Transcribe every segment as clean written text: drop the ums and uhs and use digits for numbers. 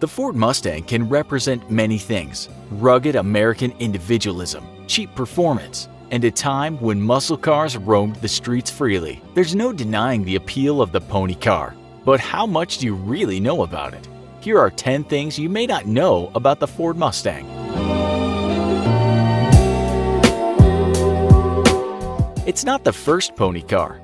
The Ford Mustang can represent many things: rugged American individualism, cheap performance, and a time when muscle cars roamed the streets freely. There's no denying the appeal of the pony car, but how much do you really know about it? Here are 10 things you may not know about the Ford Mustang. It's not the first pony car.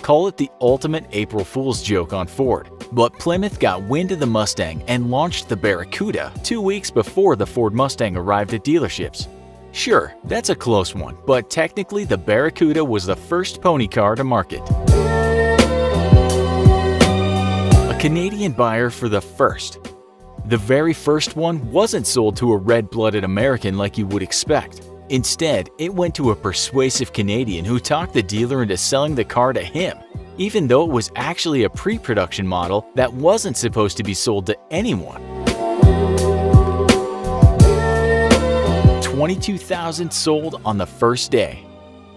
Call it the ultimate April Fool's joke on Ford, but Plymouth got wind of the Mustang and launched the Barracuda 2 weeks before the Ford Mustang arrived at dealerships. Sure, that's a close one, but technically the Barracuda was the first pony car to market. A Canadian buyer for the first. The very first one wasn't sold to a red-blooded American like you would expect. Instead, it went to a persuasive Canadian who talked the dealer into selling the car to him, even though it was actually a pre-production model that wasn't supposed to be sold to anyone. 22,000 sold on the first day.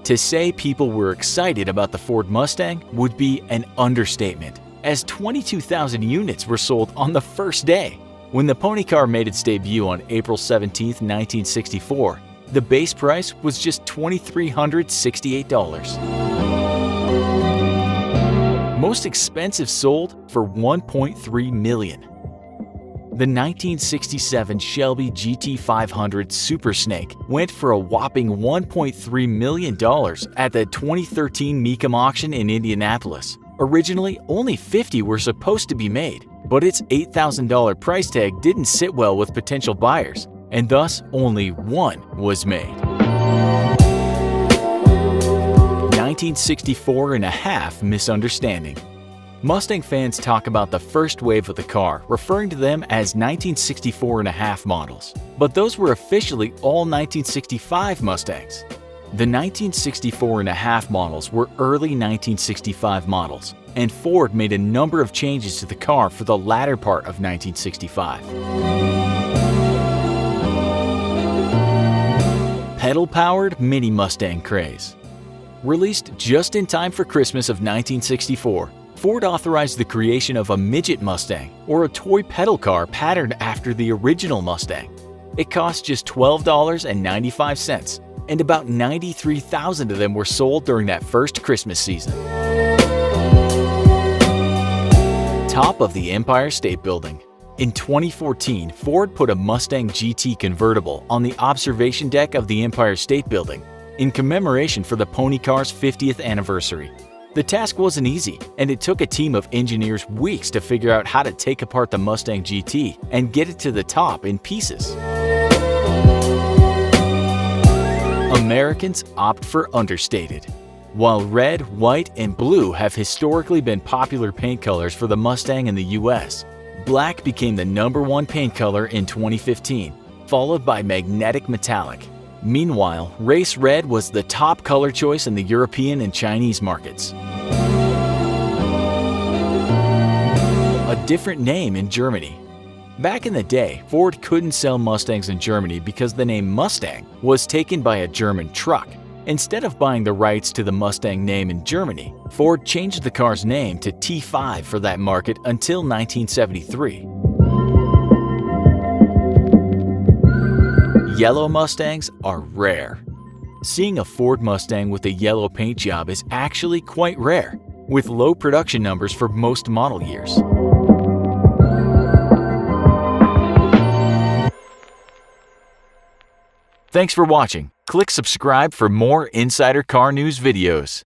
To say people were excited about the Ford Mustang would be an understatement, as 22,000 units were sold on the first day. When the pony car made its debut on April 17, 1964, the base price was just $2,368. Most expensive sold for $1.3 million. The 1967 Shelby GT500 Super Snake went for a whopping $1.3 million at the 2013 Mecum auction in Indianapolis. Originally, only 50 were supposed to be made, but its $8,000 price tag didn't sit well with potential buyers, and thus only one was made. 1964 and a half Misunderstanding. Mustang fans talk about the first wave of the car, referring to them as 1964 and a half models, but those were officially all 1965 Mustangs. The 1964 and a half models were early 1965 models, and Ford made a number of changes to the car for the latter part of 1965. Pedal-powered Mini Mustang Craze. Released just in time for Christmas of 1964, Ford authorized the creation of a midget Mustang, or a toy pedal car patterned after the original Mustang. It cost just $12.95, and about 93,000 of them were sold during that first Christmas season. Top of the Empire State Building. In 2014, Ford put a Mustang GT convertible on the observation deck of the Empire State Building in commemoration for the pony car's 50th anniversary. The task wasn't easy, and it took a team of engineers weeks to figure out how to take apart the Mustang GT and get it to the top in pieces. Americans opt for Understated. While red, white, and blue have historically been popular paint colors for the Mustang in the US, black became the #1 paint color in 2015, followed by magnetic metallic. Meanwhile, race red was the top color choice in the European and Chinese markets. A different name in Germany. Back in the day, Ford couldn't sell Mustangs in Germany because the name Mustang was taken by a German truck. Instead of buying the rights to the Mustang name in Germany, Ford changed the car's name to T5 for that market until 1973. Yellow Mustangs are rare. Seeing a Ford Mustang with a yellow paint job is actually quite rare, with low production numbers for most model years. Thanks for watching. Click subscribe for more Insider Car News videos.